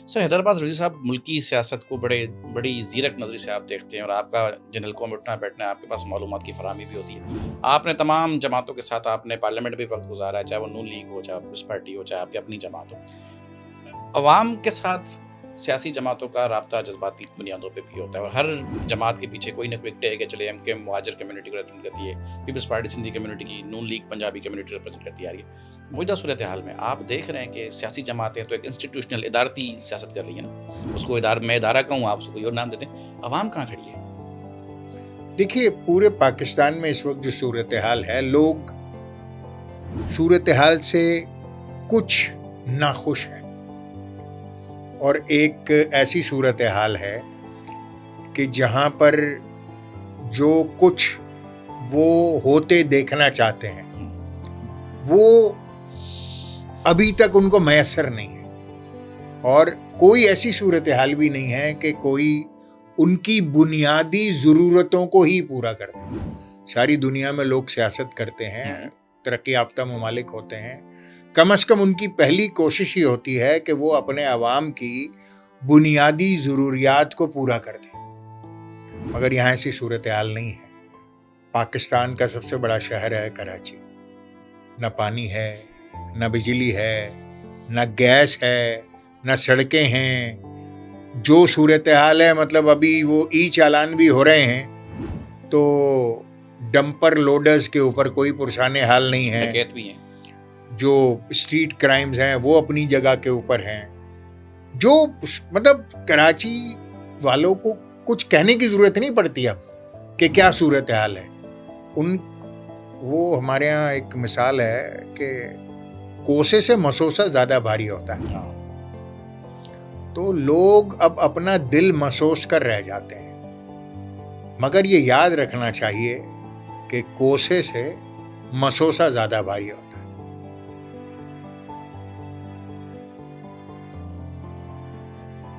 سر حیدر عباس رضوی صاحب ملکی سیاست کو بڑی زیرک نظری سے آپ دیکھتے ہیں، اور آپ کا جن حلقوں میں اٹھنا بیٹھنا ہے، آپ کے پاس معلومات کی فراہمی بھی ہوتی ہے۔ آپ نے تمام جماعتوں کے ساتھ آپ نے پارلیمنٹ بھی وقت گزارا ہے، چاہے وہ نون لیگ ہو، چاہے پیپلز پارٹی ہو، چاہے آپ کی اپنی جماعت ہو۔ عوام کے ساتھ سیاسی جماعتوں کا رابطہ جذباتی بنیادوں پہ بھی ہوتا ہے، اور ہر جماعت کے پیچھے کوئی نہ کوئی ایک ہے، چلے ایم کے مہاجر کمیونٹی کو ریپرزینٹ کرتی ہے، پیپلز پارٹی سندھی کمیونٹی کی، نون لیگ پنجابی کمیونٹی ریپرزینٹ کرتی آ رہی ہے۔ موجودہ صورتحال میں آپ دیکھ رہے ہیں کہ سیاسی جماعتیں تو ایک انسٹیٹیوشنل ادارتی سیاست کر رہی ہیں نا، اس کو میں ادارہ کہوں، آپ اس کو کوئی اور نام دیتے ہیں، عوام کہاں کھڑی ہے؟ دیکھیے، پورے پاکستان میں اس وقت جو صورتحال ہے، لوگ صورتحال سے کچھ ناخوش ہیں، اور ایک ایسی صورتحال ہے کہ جہاں پر جو کچھ وہ ہوتے دیکھنا چاہتے ہیں وہ ابھی تک ان کو میسر نہیں ہے، اور کوئی ایسی صورتحال بھی نہیں ہے کہ کوئی ان کی بنیادی ضرورتوں کو ہی پورا کر دے۔ ساری دنیا میں لوگ سیاست کرتے ہیں، ترقی یافتہ ممالک ہوتے ہیں، کم از کم ان کی پہلی کوشش ہی ہوتی ہے کہ وہ اپنے عوام کی بنیادی ضروریات کو پورا کر دیں، مگر یہاں ایسی صورتحال نہیں ہے۔ پاکستان کا سب سے بڑا شہر ہے کراچی، نہ پانی ہے، نہ بجلی ہے، نہ گیس ہے، نہ سڑکیں ہیں۔ جو صورتحال ہے، مطلب ابھی وہ ای چالان بھی ہو رہے ہیں تو ڈمپر لوڈرز کے اوپر کوئی پرسان حال نہیں ہے، ڈکیت بھی ہیں، جو اسٹریٹ کرائمز ہیں وہ اپنی جگہ کے اوپر ہیں۔ جو مطلب کراچی والوں کو کچھ کہنے کی ضرورت نہیں پڑتی اب کہ کیا صورتحال ہے۔ وہ ہمارے ہاں ایک مثال ہے کہ کوسے سے مسوسہ زیادہ بھاری ہوتا ہے، تو لوگ اب اپنا دل مسوس کر رہ جاتے ہیں، مگر یہ یاد رکھنا چاہیے کہ کوسے سے مسوسہ زیادہ بھاری ہوتا ہے۔